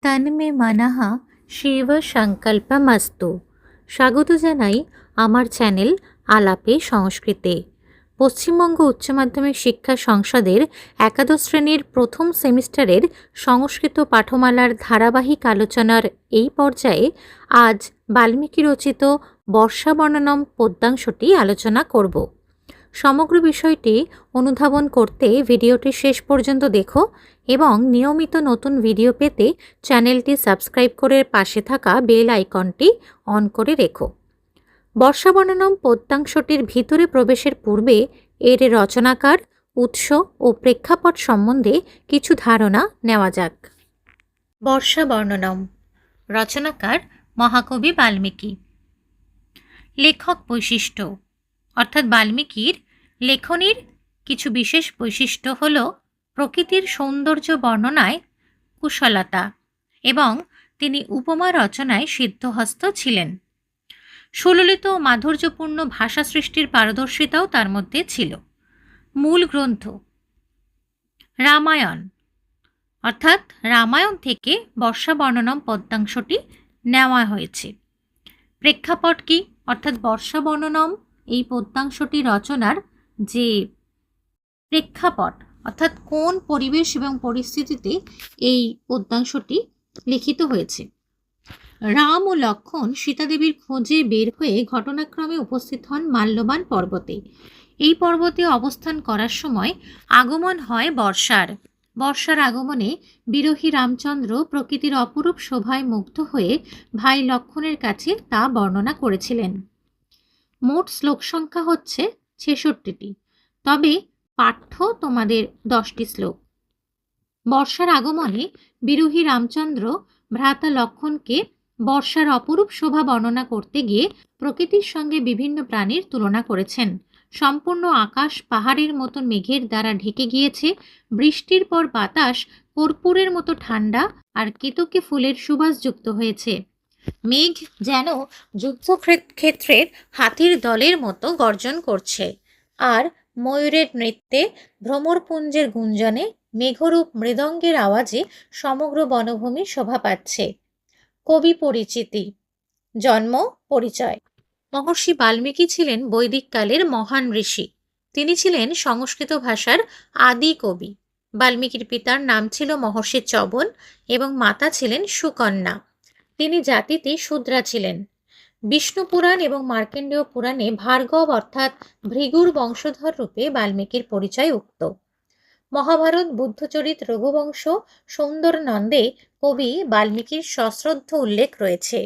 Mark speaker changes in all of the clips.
Speaker 1: তন্মে মনঃ শিব সংকল্পমস্তু। স্বাগত জানাই আমার চ্যানেল আলাপে সংস্কৃতে। পশ্চিমবঙ্গ উচ্চ মাধ্যমিক শিক্ষা সংসদের একাদশ শ্রেণীর প্রথম সেমিস্টারের সংস্কৃত পাঠমালার ধারাবাহিক আলোচনার এই পর্যায়ে আজ বাল্মীকি রচিত বর্ষাবর্ণনম পদ্যাংশটি আলোচনা করব। সমগ্র বিষয়টি অনুধাবন করতে ভিডিওটি শেষ পর্যন্ত দেখো এবং নিয়মিত নতুন ভিডিও পেতে চ্যানেলটি সাবস্ক্রাইব করে পাশে থাকা বেল আইকনটি অন করে রেখো। বর্ষাবর্ণনম পদ্যাংশটির ভিতরে প্রবেশের পূর্বে এর রচনাকার, উৎস ও প্রেক্ষাপট সম্বন্ধে কিছু ধারণা নেওয়া যাক। বর্ষাবর্ণনম। রচনাকার মহাকবি বাল্মীকি। লেখক বৈশিষ্ট্য অর্থাৎ বাল্মীকির লেখনীর কিছু বিশেষ বৈশিষ্ট্য হল প্রকৃতির সৌন্দর্য বর্ণনায় কুশলতা এবং তিনি উপমা রচনায় সিদ্ধহস্ত ছিলেন। সুললিত ও মাধুর্যপূর্ণ ভাষা সৃষ্টির পারদর্শিতাও তার মধ্যে ছিল। মূল গ্রন্থ রামায়ণ, অর্থাৎ রামায়ণ থেকে বর্ষাবর্ণনম পদ্যাংশটি নেওয়া হয়েছে। প্রেক্ষাপট কি, অর্থাৎ বর্ষাবর্ণনম এই পদ্যাংশটি রচনার যে প্রেক্ষাপট, অর্থাৎ কোন পরিবেশ এবং পরিস্থিতিতে এই পদ্যাংশটি লিখিত হয়েছে। রাম ও লক্ষ্মণ সীতাদেবীর খোঁজে বের হয়ে ঘটনাক্রমে উপস্থিত হন মাল্যবান পর্বতে। এই পর্বতে অবস্থান করার সময় আগমন হয় বর্ষার। বর্ষার আগমনে বিরহী রামচন্দ্র প্রকৃতির অপরূপ শোভায় মুগ্ধ হয়ে ভাই লক্ষ্মণের কাছে তা বর্ণনা করেছিলেন। মোট শ্লোক সংখ্যা হচ্ছে ৬৬টি, তবে পাঠ্য তোমাদের 10টি শ্লোক। বর্ষার আগমনে বিরহী রামচন্দ্র ভ্রাতা লক্ষ্মণকে বর্ষার অপরূপ শোভা বর্ণনা করতে গিয়ে প্রকৃতির সঙ্গে বিভিন্ন প্রাণীর তুলনা করেছেন। সম্পূর্ণ আকাশ পাহাড়ের মতো মেঘের দ্বারা ঢেকে গিয়েছে, বৃষ্টির পর বাতাস কর্পূরের মতো ঠান্ডা আর কেতকী ফুলের সুবাসযুক্ত হয়েছে। মেঘ যেন যুদ্ধক্ষেত্রের হাতির দলের মতো গর্জন করছে, আর ময়ূরের নৃত্যে, ভ্রমরপুঞ্জের গুঞ্জনে, মেঘরূপ মৃদঙ্গের আওয়াজে সমগ্র বনভূমি শোভা পাচ্ছে। কবি পরিচিতি। জন্ম, পরিচয়। মহর্ষি বাল্মীকি ছিলেন বৈদিক কালের মহান ঋষি। তিনি ছিলেন সংস্কৃত ভাষার আদি কবি। বাল্মীকির পিতার নাম ছিল মহর্ষি চ্যবন এবং মাতা ছিলেন সুকন্যা। তিনি জাতিতে শূদ্রা ছিলেন। বিষ্ণু পুরাণ এবং মার্কেন্ডেয় পুরাণে ভার্গব অর্থাৎ ভৃগুর বংশধর রূপে বাল্মীকির পরিচয় উক্ত। মহাভারত, বুদ্ধচরিত, রঘুবংশ, সুন্দর নন্দে কবি বাল্মীকির সশ্রদ্ধ উল্লেখ রয়েছে।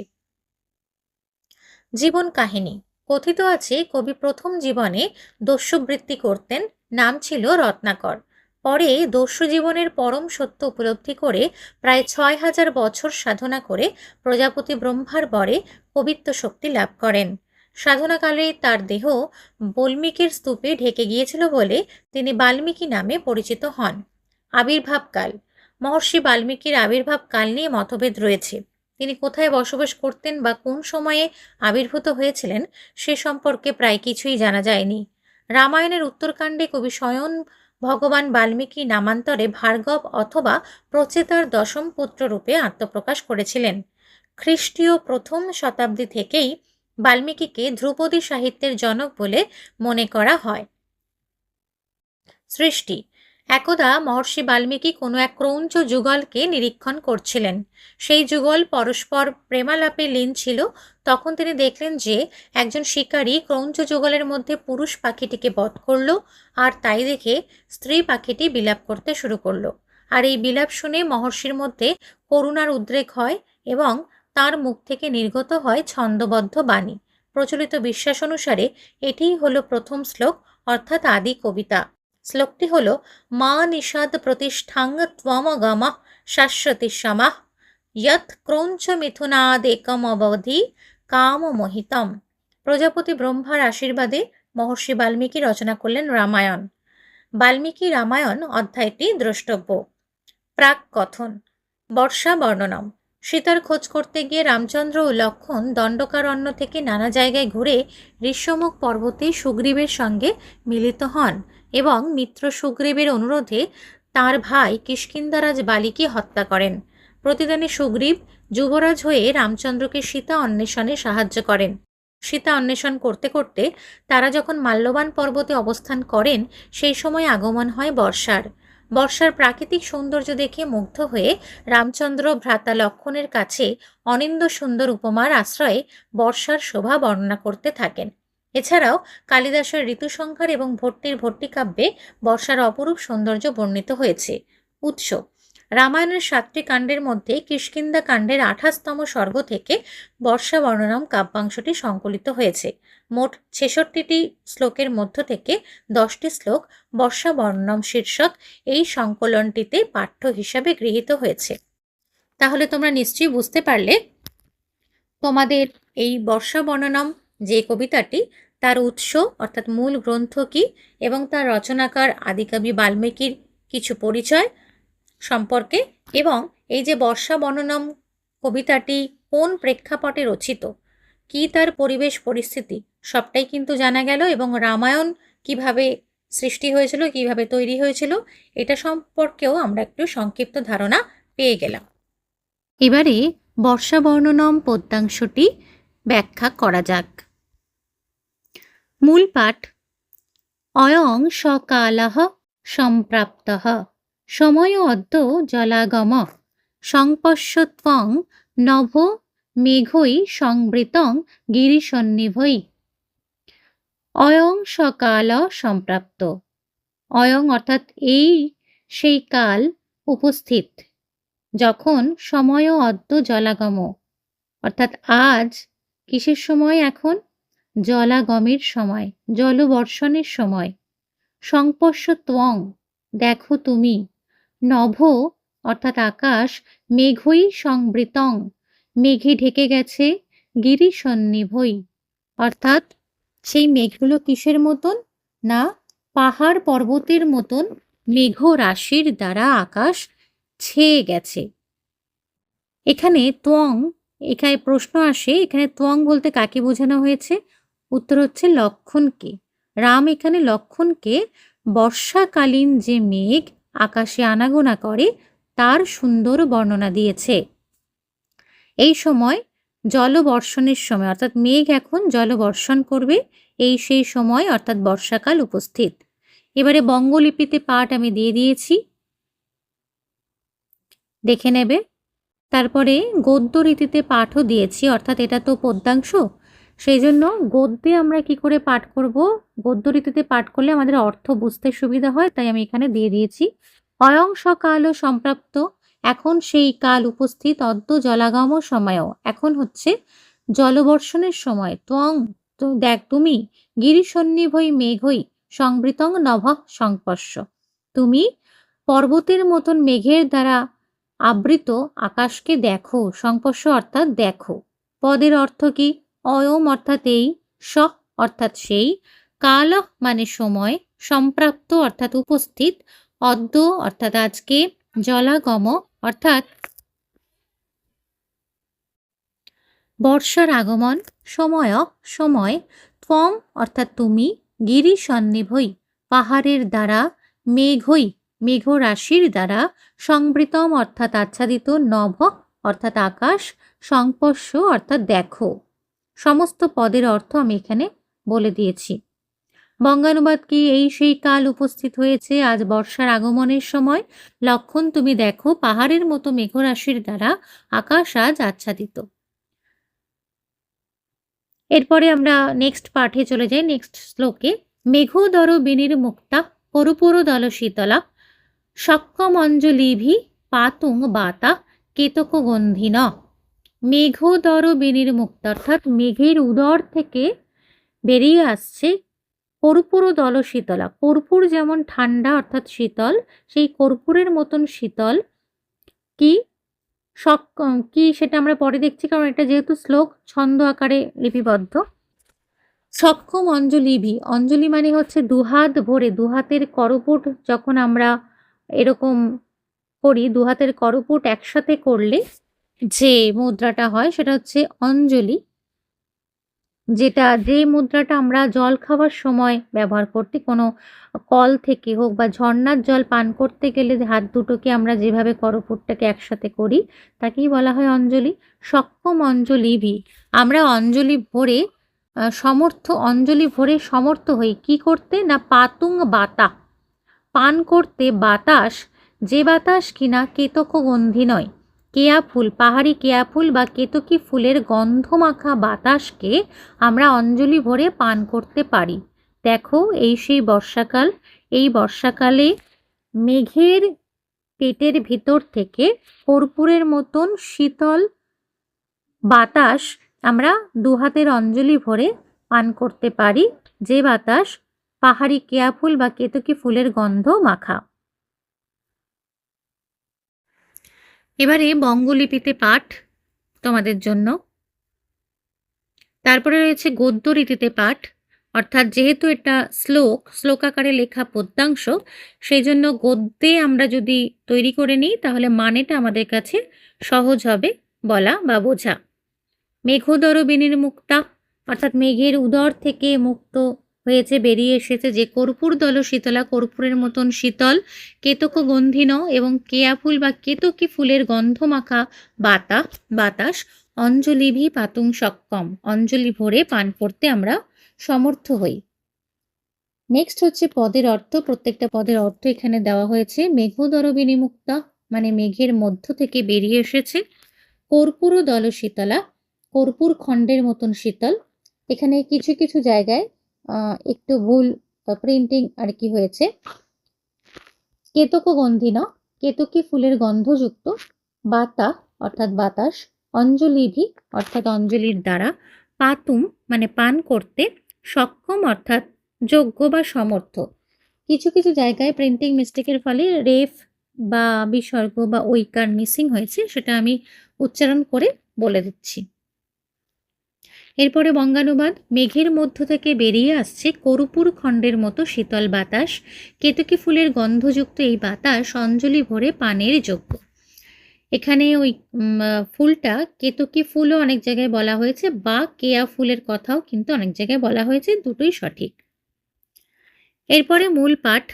Speaker 1: জীবন কাহিনী। কথিত আছে কবি প্রথম জীবনে দস্যুবৃত্তি করতেন, নাম ছিল রত্নাকর। পরে দস্যু জীবনের পরম সত্য উপলব্ধি করে প্রায় ৬,০০০ বছর সাধনা করে প্রজাপতি ব্রহ্মার বরে কবিত্ব শক্তি লাভ করেন। সাধনাকালে তার দেহ বাল্মীকির স্তূপে ঢেকে গিয়েছিল বলে তিনি বাল্মীকি নামে পরিচিত হন। আবির্ভাবকাল। মহর্ষি বাল্মীকির আবির্ভাবকাল নিয়ে মতভেদ রয়েছে। তিনি কোথায় বসবাস করতেন বা কোন সময়ে আবির্ভূত হয়েছিলেন সে সম্পর্কে প্রায় কিছুই জানা যায়নি। রামায়ণের উত্তরকাণ্ডে কবি স্বয়ং ভগবান বাল্মীকি নামান্তরে ভার্গব অথবা প্রচেতার দশম পুত্র রূপে আত্মপ্রকাশ করেছিলেন। খ্রিস্টীয় প্রথম শতাব্দী থেকেই বাল্মীকিকে ধ্রুপদী সাহিত্যের জনক বলে মনে করা হয়। সৃষ্টি। একদা মহর্ষি বাল্মীকি কোনো এক ক্রৌঞ্চ যুগলকে নিরীক্ষণ করছিলেন। সেই যুগল পরস্পর প্রেমালাপে লীন ছিল। তখন তিনি দেখলেন যে একজন শিকারী ক্রৌঞ্চ যুগলের মধ্যে পুরুষ পাখিটিকে বধ করল, আর তাই দেখে স্ত্রী পাখিটি বিলাপ করতে শুরু করলো। আর এই বিলাপ শুনে মহর্ষির মধ্যে করুণার উদ্রেক হয় এবং তার মুখ থেকে নির্গত হয় ছন্দবদ্ধ বাণী। প্রচলিত বিশ্বাস অনুসারে এটিই হলো প্রথম শ্লোক, অর্থাৎ আদি কবিতা। শ্লোকটি হল মা নিষাদ প্রতিষ্ঠাং ত্বমগমঃ শাশ্বতী সমাহ যৎ ক্রৌঞ্চ মিথুনাদেকম অবধি কামমোহিতম। প্রজাপতি ব্রহ্মার আশীর্বাদে মহর্ষি বাল্মীকি রচনা করলেন রামায়ণ। বাল্মীকি রামায়ণ অধ্যায়টি দ্রষ্টব্য। প্রাক কথন। বর্ষা বর্ণনম। সীতার খোঁজ করতে গিয়ে রামচন্দ্র ও লক্ষ্মণ দণ্ডকারণ্য থেকে নানা জায়গায় ঘুরে ঋষ্যমুখ পর্বতে সুগ্রীবের সঙ্গে মিলিত হন এবং মিত্র সুগ্রীবের অনুরোধে তাঁর ভাই কিষ্কিন্ধারাজ বালিকে হত্যা করেন। প্রতিদানে সুগ্রীব যুবরাজ হয়ে রামচন্দ্রকে সীতা অন্বেষণে সাহায্য করেন। সীতা অন্বেষণ করতে করতে তারা যখন মাল্যবান পর্বতে অবস্থান করেন, সেই সময় আগমন হয় বর্ষার। বর্ষার প্রাকৃতিক সৌন্দর্য দেখে মুগ্ধ হয়ে রামচন্দ্র ভ্রাতা লক্ষ্মণের কাছে অনিন্দ সুন্দর উপমার আশ্রয়ে বর্ষার শোভা বর্ণনা করতে থাকেন। এছাড়াও কালিদাসের ঋতুসংহার এবং ভট্টির ভট্টিকাব্যে বর্ষার অপরূপ সৌন্দর্য বর্ণিত হয়েছে। উৎস: রামায়ণের 7টি কাণ্ডের মধ্যে কিষ্কিন্ধা কাণ্ডের 28তম সর্গ থেকে বর্ষা বর্ণনম কাব্যাংশটি সংকলিত হয়েছে। মোট 66টি শ্লোকের মধ্য থেকে 10টি শ্লোক বর্ষা বর্ণনম শীর্ষক এই সংকলনটিতে পাঠ্য হিসাবে গৃহীত হয়েছে। তাহলে তোমরা নিশ্চয়ই বুঝতে পারলে তোমাদের এই বর্ষা বর্ণনম যে কবিতাটি, তার উৎস অর্থাৎ মূল গ্রন্থ কি এবং তার রচনাকার আদিকবি বাল্মীকির কিছু পরিচয় সম্পর্কে, এবং এই যে বর্ষা বর্ণনম কবিতাটি কোন প্রেক্ষাপটে রচিত, কি তার পরিবেশ পরিস্থিতি, সবটাই কিন্তু জানা গেল। এবং রামায়ণ কিভাবে সৃষ্টি হয়েছিল, কিভাবে তৈরি হয়েছিল, এটা সম্পর্কেও আমরা একটু সংক্ষিপ্ত ধারণা পেয়ে গেলাম। এবারে বর্ষা বর্ণনম পদ্যাংশটি ব্যাখ্যা করা যাক। মূল পাঠ: অয়ং সকালঃ সম্প্রাপ্তঃ সময় অদ্য জলাগম সংপশ্যত্বং নভ মেঘৈ সংবৃতং গিরিসন্নিভৈ। অয়ং সকাল সম্প্রাপ্ত। অয়ং অর্থাৎ এই সেই কাল উপস্থিত, যখন সময় অদ্য জলাগম অর্থাৎ আজ কিসের সময়? এখন জলাগমের সময়, জলবর্ষণের সময়। সংপশ্য ত্বং দেখো তুমি। নভ অর্থাৎ আকাশ, মেঘৈ সংবৃতং মেঘে ঢেকে গেছে, গিরি সন্নিভৈ অর্থাৎ সেই মেঘগুলো কিসের মতন? না, পাহাড় পর্বতের মতন মেঘ রাশির দ্বারা আকাশ ছেয়ে গেছে। এখানে ত্বং, এখানে প্রশ্ন আসে, এখানে ত্বং বলতে কাকে বোঝানো হয়েছে? উত্তর হচ্ছে লক্ষণকে। রাম এখানে লক্ষণকে বর্ষাকালীন যে মেঘ আকাশে আনাগোনা করে তার সুন্দর বর্ণনা দিয়েছে। এই সময় জলবর্ষণের সময়, অর্থাৎ মেঘ এখন জলবর্ষণ করবে, এই সেই সময় অর্থাৎ বর্ষাকাল উপস্থিত। এবারে বঙ্গলিপিতে পাঠ আমি দিয়ে দিয়েছি, দেখে নেবে। তারপরে গদ্য রীতিতে পাঠও দিয়েছি, অর্থাৎ এটা তো পদ্যাংশ, সেই জন্য গদ্যে আমরা কি করে পাঠ করব, গদ্য রীতিতে পাঠ করলে আমাদের অর্থ বুঝতে সুবিধা হয়, তাই আমি এখানে দিয়ে দিয়েছি। অয়ং সকাল সম্প্রাপ্ত, এখন সেই কাল উপস্থিত, অদ্য জলাগম সময়ও, এখন হচ্ছে জলবর্ষণের সময়। ত্বং তো দেখ তুমি, গিরিসন্নিভৈ মেঘৈ সংবৃতং নভ সংপশ্য, তুমি পর্বতের মতন মেঘের দ্বারা আবৃত আকাশকে দেখো। সংপর্শ অর্থাৎ দেখো। পদের অর্থ কি? অয়ম অর্থাৎ এই, স অর্থাৎ সেই, কাল মানে সময়, সম্প্রাপ্ত অর্থাৎ উপস্থিত, অদ্য অর্থাৎ আজকে, জলাগম অর্থাৎ বর্ষার আগমন, সময় সময়, ত্বং অর্থাৎ তুমি, গিরি সন্নিভৈ পাহাড়ের দ্বারা, মেঘৈ মেঘ রাশির দ্বারা, সংবৃতম অর্থাৎ আচ্ছাদিত, নভ অর্থাৎ আকাশ, সংপর্শ অর্থাৎ দেখো। সমস্ত পদের অর্থ আমি এখানে বলে দিয়েছি। বঙ্গানুবাদ কি? এই সেই কাল উপস্থিত হয়েছে, আজ বর্ষার আগমনের সময়। লক্ষণ তুমি দেখো, পাহাড়ের মতো মেঘরাশির দ্বারা আকাশ আজ আচ্ছাদিত। এরপরে আমরা নেক্সট পাঠে চলে যাই, নেক্সট শ্লোকে। মেঘোদর বিনির্মুক্তা পরুপুর দল শীতলা সক্কমঞ্জলিভি পাতুং বাতা কেতক গন্ধিন। মেঘোদর বিনির্মুক্তা অর্থাৎ মেঘের উদর থেকে বেরিয়ে আসছে কর্পূর দল শীতলা। কর্পূর যেমন ঠান্ডা অর্থাৎ শীতল, সেই কর্পূরের মতন শীতল কি কি সেটা আমরা পরে দেখছি, কারণ এটা যেহেতু শ্লোক ছন্দ আকারে লিপিবদ্ধ। সক্ষম অঞ্জলিভি, অঞ্জলি মানে হচ্ছে দুহাত ভরে, দুহাতের করপুট যখন আমরা এরকম করি, দুহাতের করপুট একসাথে করলে যে মুদ্রাটা হয় সেটা হচ্ছে অঞ্জলি। যে মুদ্রাটা আমরা জল খাওয়ার সময় ব্যবহার করতে, কোনো কল থেকে হোক বা ঝর্ণার জল পান করতে গেলে যে হাত দুটোকে আমরা যেভাবে করপুরটাকে একসাথে করি, তাকেই বলা হয় অঞ্জলি। সক্ষম অঞ্জলিভি, আমরা অঞ্জলি ভরে সমর্থ হই কি করতে না, পাতুং বাতা, পান করতে বাতাস, যে বাতাস কিনা কেতকগন্ধি নয়। কেয়া ফুল, পাহাড়ি কেয়া ফুল বা কেতকী ফুলের গন্ধমাখা বাতাসকে আমরা অঞ্জলি ভরে পান করতে পারি। দেখো, এই সেই বর্ষাকাল। এই বর্ষাকালে মেঘের পেটের ভিতর থেকে কর্পূরের মতন শীতল বাতাস আমরা দুহাতের অঞ্জলি ভরে পান করতে পারি, যে বাতাস পাহাড়ি কেয়া ফুল বা কেতকী ফুলের গন্ধ মাখা। এবারে বঙ্গলিপিতে পাঠ তোমাদের জন্য। তারপরে রয়েছে গদ্য রীতিতে পাঠ, অর্থাৎ যেহেতু এটা শ্লোক আকারে লেখা পদ্যাংশ, সেই জন্য গদ্যে আমরা যদি তৈরি করে নিই তাহলে মানেটা আমাদের কাছে সহজ হবে বলা বা বোঝা। মেঘোদর বিনির্মুক্তা, অর্থাৎ মেঘের উদর থেকে মুক্ত হয়েছে, বেরিয়ে এসেছে যে কর্পূর দল শীতলা, কর্পূরের মতন শীতল, কেতক গন্ধিন এবং কেয়া ফুল বা কেতকী ফুলের গন্ধমাখা বাতাস, অঞ্জলিভি পাতুং সক্ষম, অঞ্জলি ভরে পান করতে আমরা সমর্থ হই। নেক্সট হচ্ছে পদের অর্থ। প্রত্যেকটা পদের অর্থ এখানে দেওয়া হয়েছে। মেঘোদর বিনিমুক্তা মানে মেঘের মধ্য থেকে বেরিয়ে এসেছে। কর্পূর দল শীতলা, কর্পূর খণ্ডের মতন শীতল। এখানে কিছু কিছু জায়গায় একটু ভুল প্রিন্টিং আর কি হয়েছে। কেতক গন্ধিন, কেতকী ফুলের গন্ধযুক্ত, বাতা অর্থাৎ বাতাস, অঞ্জলিভি অর্থাৎ অঞ্জলির দ্বারা, পাতুম মানে পান করতে, সক্ষম অর্থাৎ যোগ্য বা সমর্থ। কিছু কিছু জায়গায় প্রিন্টিং মিস্টেকের ফলে রেফ বা বিসর্গ বা ঐকার মিসিং হয়েছে, সেটা আমি উচ্চারণ করে বলে দিচ্ছি। এরপরে বঙ্গানুবাদ। মেঘের মধ্য থেকে বেরিয়ে আসছে কর্পূর খণ্ডের মতো শীতল বাতাস, কেতকী ফুলের গন্ধযুক্ত এই বাতাস অঞ্জলি ভরে পানের যোগ্য। এখানে ওই ফুলটা কেতকী ফুলও অনেক জায়গায় বলা হয়েছে, বা কেয়া ফুলের কথাও কিন্তু অনেক জায়গায় বলা হয়েছে, দুটোই সঠিক। এরপরে মূল পাঠ।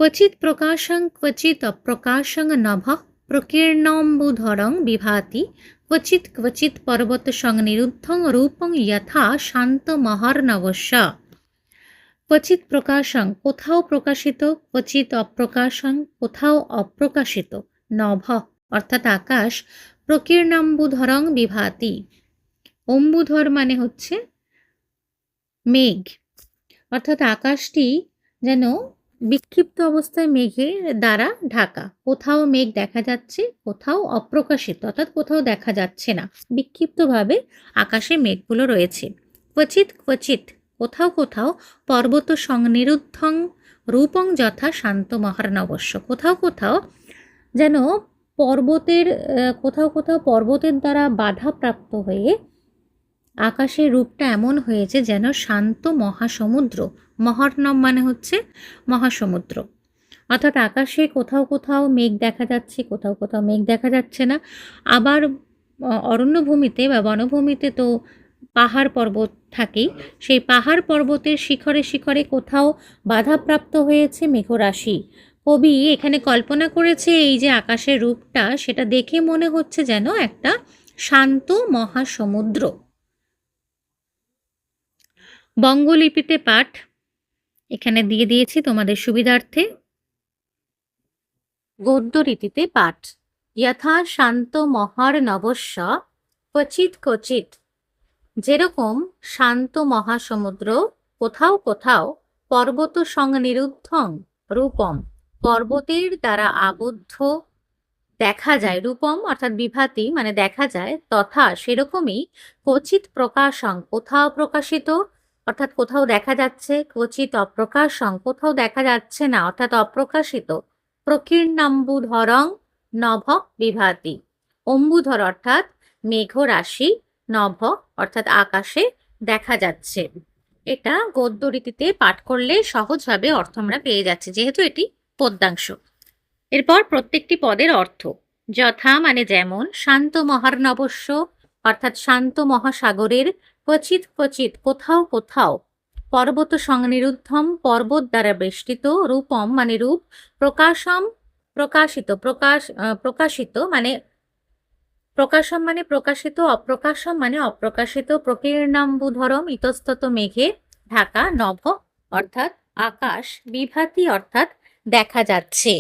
Speaker 1: ক্বচিৎ প্রকাশং ক্বচিৎ অপ্রকাশং নভঃ প্রকীর্ণম্বুধরং বিভাতি, ক্বচিৎ ক্বচিৎ পর্বত সংনিরুদ্ধং রূপং যথা শান্তমহার্ণবস্য। ক্বচিৎ প্রকাশং কোথাও প্রকাশিত, ক্বচিৎ অপ্রকাশং কোথাও অপ্রকাশিত, নভঃ অর্থাৎ আকাশ, প্রকীর্ণম্বুধরং বিভাতি, অম্বুধর মানে হচ্ছে মেঘ, অর্থাৎ আকাশটি যেন বিক্ষিপ্ত অবস্থায় মেঘের দ্বারা ঢাকা। কোথাও মেঘ দেখা যাচ্ছে, কোথাও অপ্রকাশিত অর্থাৎ কোথাও দেখা যাচ্ছে না, বিক্ষিপ্তভাবে আকাশে মেঘগুলো রয়েছে। ক্বচিৎ ক্বচিৎ কোথাও কোথাও পর্বত সংনিরুদ্ধং রূপং যথা শান্ত মহার্ণবস্য, কোথাও কোথাও যেন কোথাও কোথাও পর্বতের দ্বারা বাধাপ্রাপ্ত হয়ে আকাশের রূপটা এমন হয়েছে যেন শান্ত মহাসমুদ্র। মহার্ণব মানে হচ্ছে মহাসমুদ্র। অর্থাৎ আকাশে কোথাও কোথাও মেঘ দেখা যাচ্ছে, কোথাও কোথাও মেঘ দেখা যাচ্ছে না। আবার অরণ্যভূমিতে বা বনভূমিতে তো পাহাড় পর্বত থাকেই, সেই পাহাড় পর্বতের শিখরে শিখরে কোথাও বাধাপ্রাপ্ত হয়েছে মেঘরাশি। কবি এখানে কল্পনা করেছে এই যে আকাশের রূপটা, সেটা দেখে মনে হচ্ছে যেন একটা শান্ত মহাসমুদ্র। বঙ্গলিপিতে পাঠ এখানে দিয়ে দিয়েছি তোমাদের সুবিধার্থে। গদ্য রীতিতে পাঠ। যথা শান্ত মহার্ণবস্য ক্বচিৎ ক্বচিৎ, যেরকম শান্ত মহাসমুদ্র, কোথাও কোথাও পর্বত সংনিরুদ্ধং রূপম, পর্বতের দ্বারা আবদ্ধ দেখা যায়, রূপম অর্থাৎ বিভাতি মানে দেখা যায়, তথা সেরকমই ক্বচিৎ প্রকাশং কোথাও প্রকাশিত অর্থাৎ কোথাও দেখা যাচ্ছে, ক্বচিৎ অপ্রকাশং কোথাও দেখা যাচ্ছে না অর্থাৎ অপ্রকাশিত, প্রকীর্ণাম্বুধরং নভ বিভাতি, অম্বুধর অর্থাৎ মেঘরাশি, নভ অর্থাৎ আকাশে দেখা যাচ্ছে। এটা গদ্য রীতিতে পাঠ করলে সহজভাবে অর্থ আমরা পেয়ে যাচ্ছি, যেহেতু এটি পদ্যাংশ। এরপর প্রত্যেকটি পদের অর্থ। যথা মানে যেমন, শান্ত মহার্ণবস্য অর্থাৎ শান্ত মহাসাগরের ক্বচিৎ ক্বচিৎ কোথাও কোথাও, পর্বত সংনিরুদ্ধম পর্বত দ্বারা বেষ্টিত, রূপম মানে রূপ, প্রকাশম প্রকাশিত প্রকাশিত মানে প্রকাশম মানে প্রকাশিত, অপ্রকাশম মানে অপ্রকাশিত, প্রকীর্ণাম্বুধরম ইতস্তত মেঘে ঢাকা, নভ অর্থাৎ আকাশ, বিভাতি অর্থাৎ দেখা যাচ্ছে।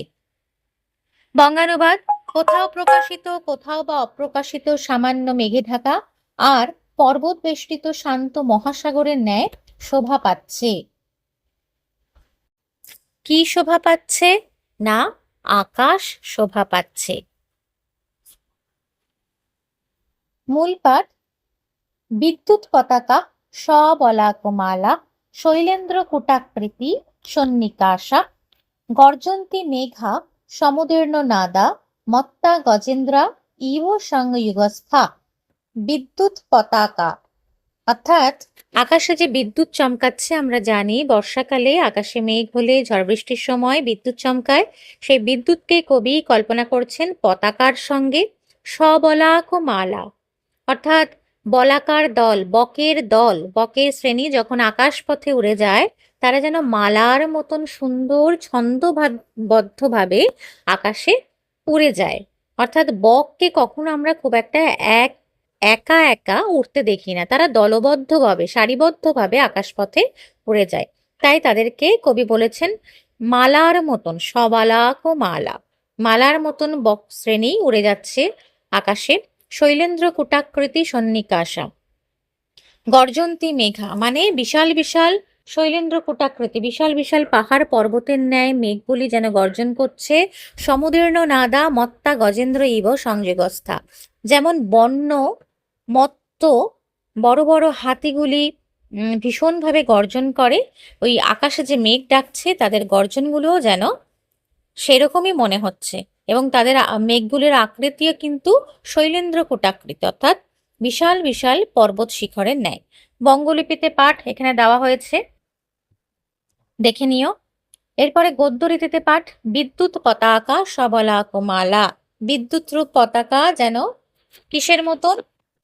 Speaker 1: বঙ্গানুবাদ: কোথাও প্রকাশিত, কোথাও বা অপ্রকাশিত সামান্য মেঘে ঢাকা, আর পর্বত বেষ্টিত শান্ত মহাসাগরের ন্যায় শোভা পাচ্ছে। কি শোভা পাচ্ছে? না, আকাশ শোভা পাচ্ছে। মূল পাঠ: বিদ্যুৎ পতাকা সবলাকমালা, শৈলেন্দ্র কূটাকৃতি সন্নিকাশা, গর্জন্তি মেঘা সমুদীর্ণ নাদা, মত্তা গজেন্দ্রা ইব সংযুগস্থা। বিদ্যুৎ পতাকা অর্থাৎ আকাশে যে বিদ্যুৎ চমকাচ্ছে, আমরা জানি বর্ষাকালে আকাশে মেঘ হলে ঝড় বৃষ্টির সময় বিদ্যুৎ চমকায়। সেই বিদ্যুৎকে কবি কল্পনা করছেন পতাকার সঙ্গে। সবলাকমালা অর্থাৎ বলাকার দল, বকের শ্রেণী যখন আকাশ পথে উড়ে যায়, তারা যেন মালার মতন সুন্দর ছন্দবদ্ধভাবে আকাশে উড়ে যায়। অর্থাৎ বককে কখনো আমরা খুব একটা একা একা উড়তে দেখি না, তারা দলবদ্ধভাবে সারিবদ্ধভাবে আকাশপথে উড়ে যায়। তাই তাদেরকে কবি বলেছেন মালার মতন, সবালাক ও মালার মতন বক শ্রেণী উড়ে যাচ্ছে আকাশে। শৈলেন্দ্র কূটাকৃতি সন্নিকাশা, গর্জন্তি মেঘা মানে বিশাল বিশাল শৈলেন্দ্র কূটাকৃতি, বিশাল বিশাল পাহাড় পর্বতের ন্যায় মেঘগুলি যেন গর্জন করছে। সমুদীর্ণ নাদা মত্তা গজেন্দ্র ইব সংযোগস্থা, যেমন বন্য মত্ত বড় বড় হাতিগুলি ভীষণভাবে গর্জন করে, ওই আকাশে যে মেঘ ডাকছে তাদের গর্জনগুলোও যেন সেরকমই মনে হচ্ছে। এবং তাদের মেঘগুলির আকৃতিও কিন্তু শৈলেন্দ্র কূটাকৃতি অর্থাৎ বিশাল বিশাল পর্বত শিখরের ন্যায়। বঙ্গলিপিতে পাঠ এখানে দেওয়া হয়েছে, দেখে নিও। এরপরে গদ্য রীতিতে পাঠ: বিদ্যুৎ পতাকা সবলাকমালা। বিদ্যুৎ রূপ পতাকা যেন কিসের মতন?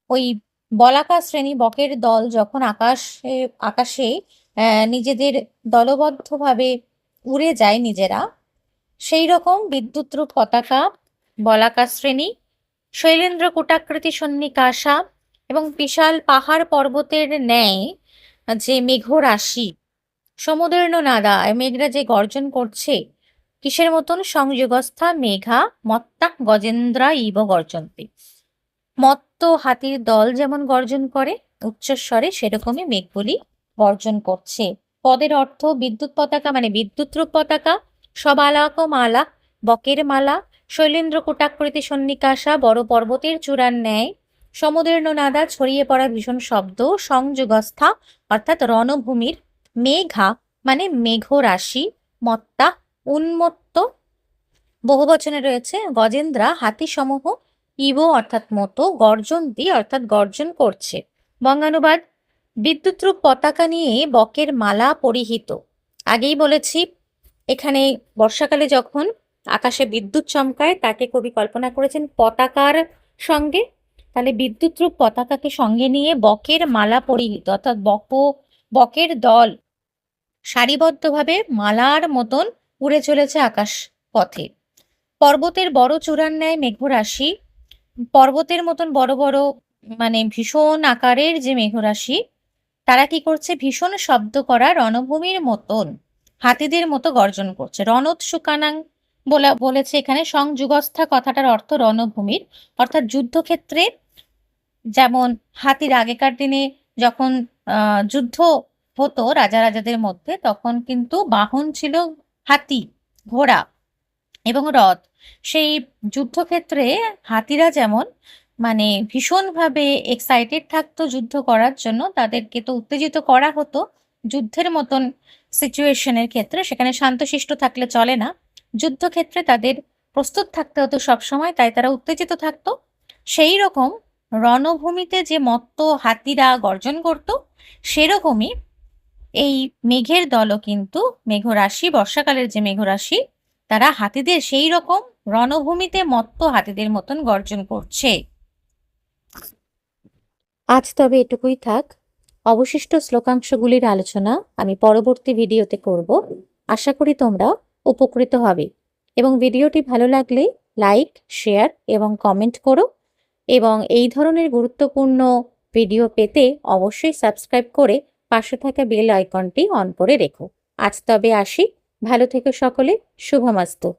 Speaker 1: ওই বলাকা শ্রেণী বকের দল যখন আকাশে নিজেদের দলবদ্ধভাবে উড়ে যায় নিজেরা, সেই রকম বিদ্যুৎ রূপ পতাকা বলাকা শ্রেণী, শৈলেন্দ্র কূটাকৃতি সন্নিকাশা এবং বিশাল পাহাড় পর্বতের ন্যায় যে মেঘরাশি, সমুদীর্ণ নাদা মেঘরা যে গর্জন করছে কিসের মতন? সংযোগস্থা মেঘা মত্তা গজেন্দ্রা ইব গর্জন্তি। মত্ত হাতির দল যেমন গর্জন করে উচ্চস্বরে, সেরকমই মেঘগুলি গর্জন করছে। পদের অর্থ: বিদ্যুৎ পতাকা মানে বিদ্যুৎ রূপ পতাকা, সবালাক মালা বকের মালা, শৈলেন্দ্র কূটাকৃতি সন্নিকাশা বড় পর্বতের চূড়ার ন্যায়, সমুদীর্ণ নাদা ছড়িয়ে পড়া ভীষণ শব্দ, সংযোগস্থা অর্থাৎ রণভূমির, মেঘা মানে মেঘরাশি, মত্তা উন্মত্ত বহুবচনে রয়েছে, গজেন্দ্রা হাতি সমূহ, ইব অর্থাৎ মতো, গর্জন্তি অর্থাৎ গর্জন করছে। বঙ্গানুবাদ: বিদ্যুৎরূপ পতাকা নিয়ে বকের মালা পরিহিত। আগেই বলেছি এখানে বর্ষাকালে যখন আকাশে বিদ্যুৎ চমকায় তাকে কবি কল্পনা করেছেন পতাকার সঙ্গে। তাহলে বিদ্যুৎরূপ পতাকাকে সঙ্গে নিয়ে বকের মালা পরিহিত অর্থাৎ বকের দল সারিবদ্ধভাবে মালার মতন উড়ে চলেছে আকাশ পথে। পর্বতের বড় চূড়ার ন্যায় মেঘরাশি, পর্বতের মতন বড় বড় মানে ভীষণ আকারের যে মেঘরাশি, তারা কি করছে? ভীষণ শব্দ করা রণভূমির মতন হাতিদের মতো গর্জন করছে। রণোৎসুকানাং বলেছে এখানে। সংযুগস্থা কথাটার অর্থ রণভূমির, অর্থাৎ যুদ্ধক্ষেত্রে যেমন হাতির আগেকার দিনে যখন যুদ্ধ হতো রাজাদের মধ্যে, তখন কিন্তু বাহন ছিল হাতি, ঘোড়া এবং রথ। সেই যুদ্ধক্ষেত্রে হাতিরা যেমন মানে ভীষণভাবে এক্সাইটেড থাকতো যুদ্ধ করার জন্য, তাদেরকে তো উত্তেজিত করা হতো যুদ্ধের মতন সিচুয়েশনের ক্ষেত্রে। সেখানে শান্তশিষ্ট থাকলে চলে না, যুদ্ধক্ষেত্রে তাদের প্রস্তুত থাকতে হতো সবসময়, তাই তারা উত্তেজিত থাকতো। সেই রকম রণভূমিতে যে মত্ত হাতিরা গর্জন করত, সেরকমই এই মেঘের দলও কিন্তু মেঘরাশি, বর্ষাকালের যে মেঘরাশি, তারা হাতিদের সেই রকম রণভূমিতে মত্ত হাতিদের মতন গর্জন করছে। আজ তবে এটুকুই থাক। অবশিষ্ট শ্লোকাংশগুলির আলোচনা আমি পরবর্তী ভিডিওতে করব। আশা করি তোমরা উপকৃত হবে এবং ভিডিওটি ভালো লাগলে লাইক, শেয়ার এবং কমেন্ট করো এবং এই ধরনের গুরুত্বপূর্ণ ভিডিও পেতে অবশ্যই সাবস্ক্রাইব করে পাশে থাকা বেল আইকনটি অন করে রেখো। আজ তবে আসি, ভালো থেকো সকলে, শুভমাস্তু।